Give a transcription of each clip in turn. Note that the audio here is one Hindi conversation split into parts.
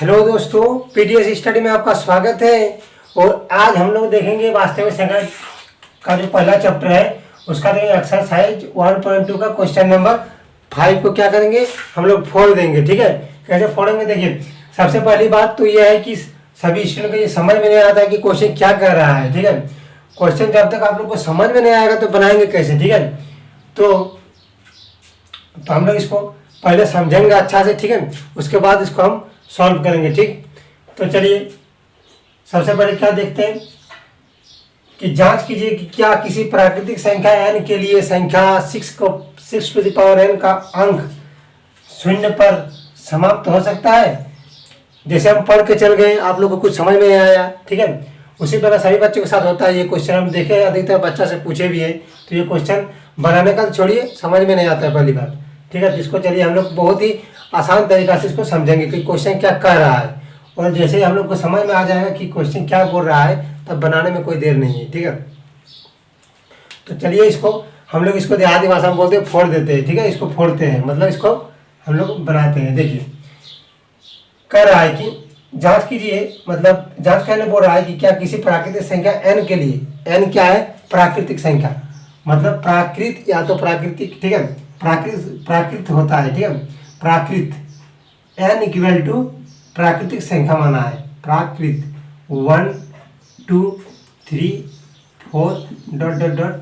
हेलो दोस्तों, पीडीएस स्टडी में आपका स्वागत है। और आज हम लोग देखेंगे वास्तविक संख्या का जो पहला चैप्टर है उसका देखेंगे एक्सरसाइज 1.2 का क्वेश्चन नंबर 5 को क्या करेंगे हम लोग फोड़ देंगे। ठीक है, कैसे फोड़ेंगे देखिए। सबसे पहली बात तो यह है कि सभी स्टूडेंट को ये समझ में नहीं आता है कि क्वेश्चन क्या कर रहा है। ठीक है, क्वेश्चन जब तक आप लोग को समझ में नहीं आएगा तो बनाएंगे कैसे। ठीक है, तो हम लोग इसको पहले समझेंगे अच्छा से। ठीक है, उसके बाद इसको हम सॉल्व करेंगे। ठीक, तो चलिए सबसे पहले क्या देखते हैं कि जांच कीजिए कि क्या किसी प्राकृतिक संख्या n के लिए संख्या 6 टू द पावर n का अंक शून्य पर समाप्त हो सकता है। जैसे हम पढ़ के चल गए, आप लोग को कुछ समझ में नहीं आया। ठीक है, उसी प्रकार सभी बच्चों के साथ होता है। ये क्वेश्चन हम देखे, अधिकतर बच्चा से पूछे भी है, तो ये क्वेश्चन बनाने का तो छोड़िए, समझ में नहीं आता है पहली बात। ठीक है, तो इसको चलिए हम लोग बहुत ही आसान तरीका से इसको समझेंगे कि क्वेश्चन क्या कह रहा है। और जैसे ही हम लोग को समझ में आ जाएगा कि क्वेश्चन क्या बोल रहा है, तब बनाने में कोई देर नहीं है। ठीक है, तो चलिए इसको हम लोग इसको देहाती भाषा में बोलते हैं फोड़ देते हैं। ठीक है, इसको फोड़ते हैं, मतलब इसको हम लोग बनाते हैं। देखिए कह रहा है कि जांच कीजिए, मतलब जांच करने बोल रहा है कि क्या किसी प्राकृतिक संख्या n के लिए, n क्या है? प्राकृतिक संख्या, मतलब प्राकृत या तो प्राकृतिक। ठीक है, प्राकृत होता है। ठीक है, प्राकृत n इक्वल टू प्राकृतिक संख्या माना है। प्राकृत 1 2 3 4 डॉट डॉट डॉट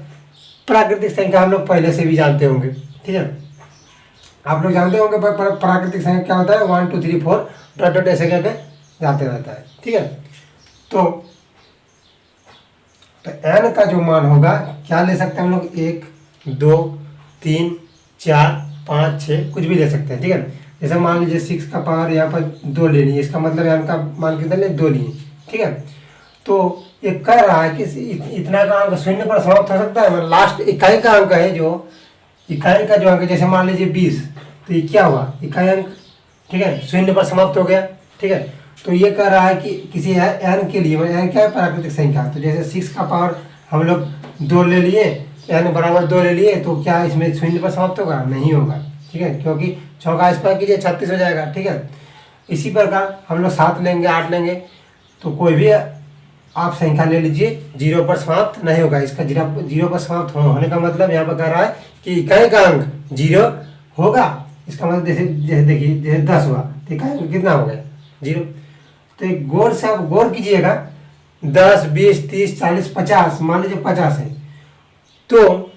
प्राकृतिक संख्या हम लोग पहले से भी जानते होंगे। ठीक है, आप लोग जानते होंगे प्राकृतिक संख्या क्या होता है। 1 2 3 4 डॉट डॉट ऐसे करके जाते रहता है। ठीक है, तो n का जो मान होगा क्या ले सकते हैं हम लोग? 1 2 3 4 5 6 कुछ भी ले सकते हैं। ठीक है, जैसे मान लीजिए 6 का पावर यहाँ पर 2 ले लिए, इसका मतलब n का मान कितना ले? 2 लिए। ठीक है, तो ये कह रहा है कि इतना का अंक शून्य पर समाप्त हो सकता है। मतलब लास्ट इकाई का अंक है, जो इकाई का जो अंक है, जैसे मान लीजिए 20, तो ये क्या हुआ? इकाई अंक। ठीक है, शून्य पर समाप्त हो गया। ठीक है, तो ये कह रहा है कि किसी n के लिए, n क्या है? प्राकृतिक संख्या। तो जैसे 6 का पावर हम लोग 2 ले लिए, n बराबर 2 ले लिए, तो क्या इसमें शून्य पर समाप्त होगा? नहीं होगा। ठीक है, क्योंकि 6 का स्क्वायर कीजिए 36 हो जाएगा। ठीक है, इसी प्रकार हम लोग 7 लेंगे, 8 लेंगे, तो कोई भी आप संख्या ले लीजिए, 0 पर समाप्त नहीं होगा। इसका 0 पर समाप्त होने का मतलब यहाँ पर कह रहा है कि इकाई का अंक 0 होगा। इसका मतलब जैसे देखिए, जैसे 10 हुआ तो इकाई अंक कितना हो गया? 0। तो एक गौर से आप गौर कीजिएगा, 10 20 30 40 50, मान लीजिए 50 है, तो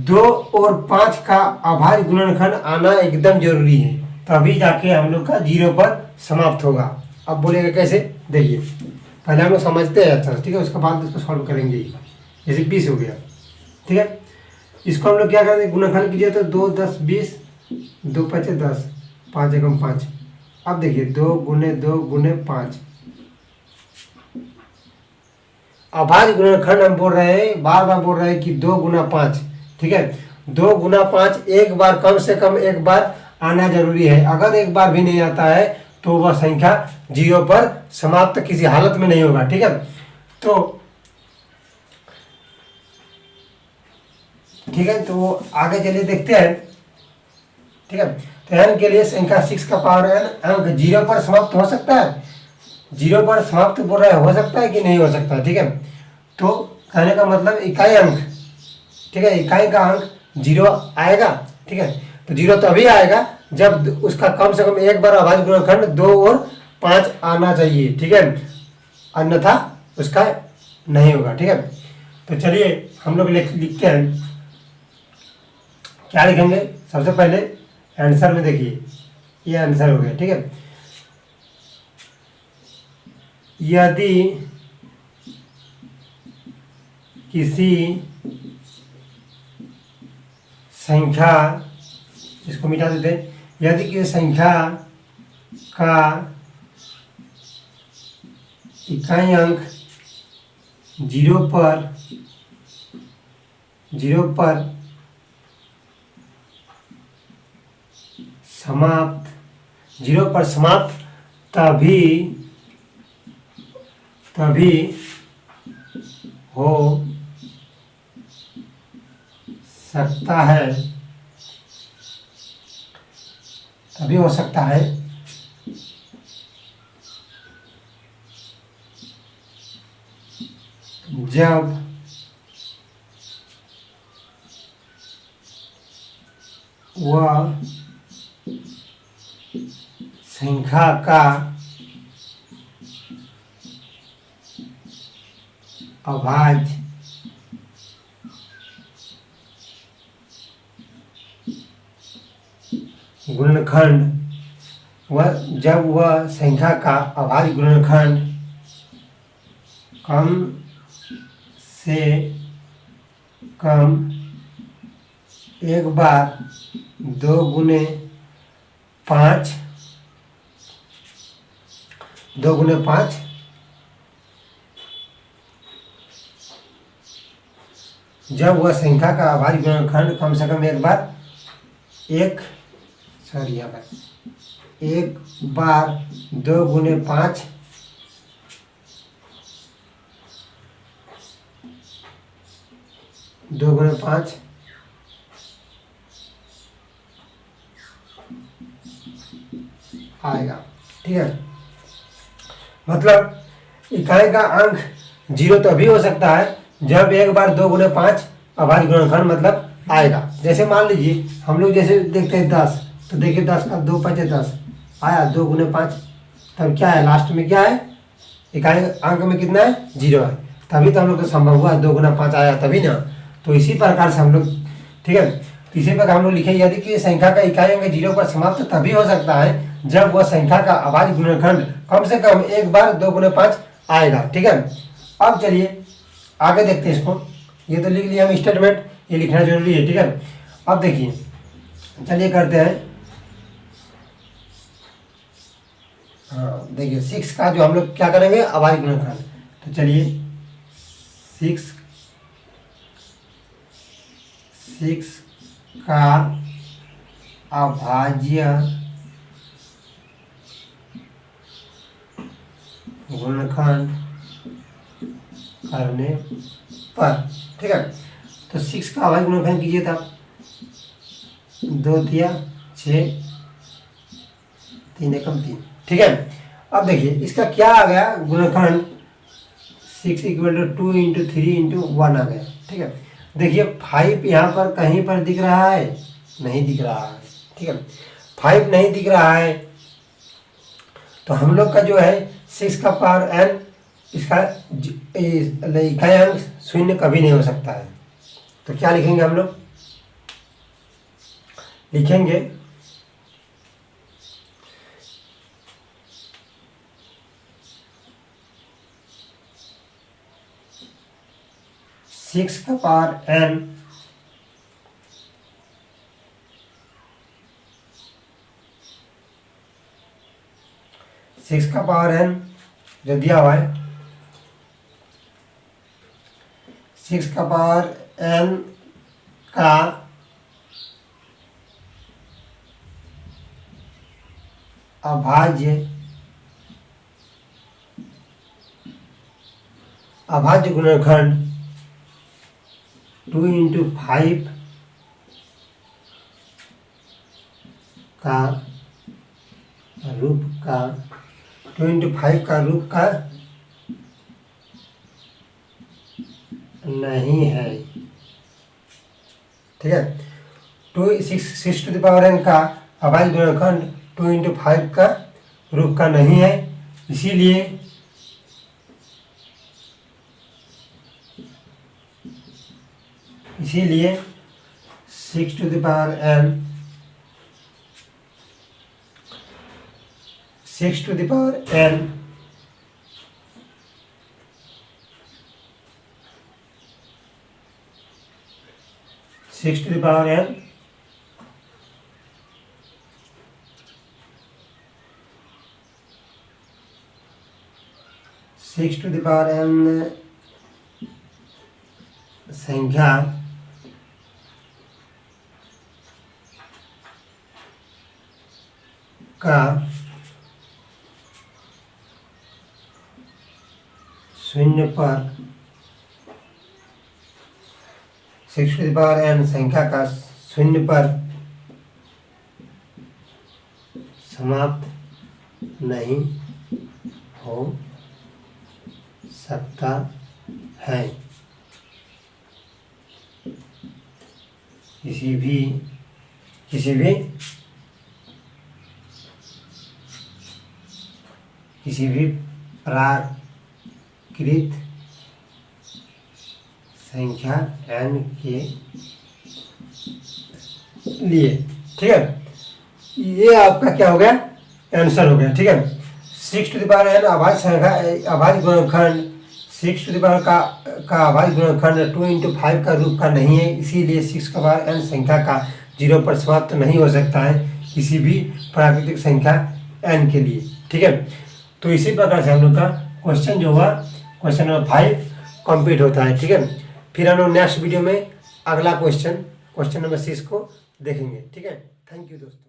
2 और 5 का अभाज्य गुणनखंड आना एकदम जरूरी है, तभी जाके हम लोग का 0 पर समाप्त होगा। अब बोलेगा कैसे? देखिए पहले हम लोग समझते हैं अच्छा। ठीक है, उसके बाद इसको सॉल्व करेंगे। जैसे 20 हो गया। ठीक है, इसको हम लोग क्या करेंगे? गुणनखंड कीजिए तो 2 10 20, 2 5 10, 5 एकम 5। अब देखिए 2 गुने 2 गुने 5, अभाज्य गुणनखंड हम बोल रहे हैं, बार बार बोल रहे हैं कि 2 गुना 5। ठीक है, 2 गुना 5 एक बार, कम से कम एक बार आना जरूरी है। अगर एक बार भी नहीं आता है तो वह संख्या 0 पर समाप्त किसी हालत में नहीं होगा। ठीक है, तो ठीक है, तो आगे चलिए देखते हैं। ठीक है, तो n के लिए संख्या 6 का पावर n अंक 0 पर समाप्त हो सकता है। 0 पर समाप्त बोल रहा है, हो सकता है कि नहीं हो सकता? ठीक है, तो कहने का मतलब इकाई अंक। ठीक है, इकाई का अंक 0 आएगा। ठीक है, तो 0 तभी आएगा जब उसका कम से कम एक बार अभाज्य गुणनखंड 2 और 5 आना चाहिए। ठीक है, अन्यथा उसका नहीं होगा। ठीक है, तो चलिए हम लोग लिखते हैं। क्या लिखेंगे? सबसे पहले आंसर में देखिए, ये आंसर हो गया। ठीक है, यदि किसी संख्या, इसको मिटा देते हैं, यदि किसी संख्या का इकाई अंक 0 पर समाप्त, 0 पर समाप्त तभी हो सकता है, तभी हो सकता है जब वह संख्या का अभाज्य गुणनखंड जब वह संख्या का अभाज्य गुणनखंड कम से कम एक बार 2 × 5 जब वह संख्या का अभाज्य गुणनखंड कम से कम एक बार 2 × 5 2 × 5 आएगा। ठीक है, मतलब इकाई का अंक 0 तभी हो सकता है जब एक बार 2 × 5 अभाज्य गुणनखंड मतलब आएगा। जैसे मान लीजिए हम लोग जैसे देखते हैं 10, तो देखिए 10 का 2 × 5 = 10 आया, 2 × 5 तब क्या है, लास्ट में क्या है, इकाई अंक में कितना है, 0 है, तभी तो हम लोग को संभव हुआ 2 × 5 आया तभी ना। तो इसी प्रकार से हम लोग, ठीक है, तो इसी प्रकार हम लोग लिखे यदि कि संख्या का इकाई अंक 0 पर समाप्त तभी हो सकता है जब वह संख्या का अभाज्य गुणनखंड कम से कम एक बार 2 × 5 आएगा। ठीक है, अब चलिए आगे देखते हैं इसको। ये तो लिख लिया हम स्टेटमेंट, ये लिखना जरूरी है। ठीक है, अब देखिए, चलिए करते हैं। हाँ देखिए 6 का जो हम लोग क्या करेंगे, अभाज्य गुणनखंड। तो चलिए 6 का अभाज्य गुणनखंड करने पर, ठीक है, तो 6 का अभाज्य गुणनखंड कीजिए तब 2 × 6 3 × 3। ठीक है, अब देखिए इसका क्या आ गया गुणनखंड, 6 = 2 × 3 × 1 आ गया। ठीक है, देखिए 5 यहाँ पर कहीं पर दिख रहा है, नहीं दिख रहा है। ठीक है, 5 नहीं दिख रहा है, तो हम लोग का जो है 6 का पावर n, इसका इकाई अंक 0 कभी नहीं हो सकता है। तो क्या लिखेंगे हम लोग, लिखेंगे 6 का पावर n 6 का पावर n जो दिया हुआ है, 6 का पावर n का अभाज्य गुणनखंड 2 × 5 का रूप का 2 × 5 का रूप का नहीं है। ठीक है, 6 टू द पावर n का अभाज्य गुणनखंड 2 × 5 का रूप का नहीं है, इसीलिए 6 to the power n 6 to the power n 6 to the power n 6 to the power n संख्या का 0 पर 6 टू द पावर n संख्या का 0 पर समाप्त नहीं हो सकता है। किसी भी प्राकृत संख्या n के लिए, ठीक है। ये आपका क्या हो गया, आंसर हो गया, ठीक है। 6 टू द पावर n अभाज्य संख्या, अभाज्य गुणनखंड 6 टू द पावर का अभाज्य गुणनखंड 2 into 5 का रूप का नहीं है, इसीलिए 6 का पावर n संख्या का 0 पर समाप्त नहीं हो सकता है किसी भी प्राकृतिक संख्या n के लिए, ठीक है। तो इसी प्रकार से हम लोग का क्वेश्चन जो हुआ, क्वेश्चन नंबर 5 कंप्लीट होता है, ठीक है। फिर हम लोग नेक्स्ट वीडियो में अगला क्वेश्चन नंबर 6 को देखेंगे, ठीक है। थैंक यू दोस्तों।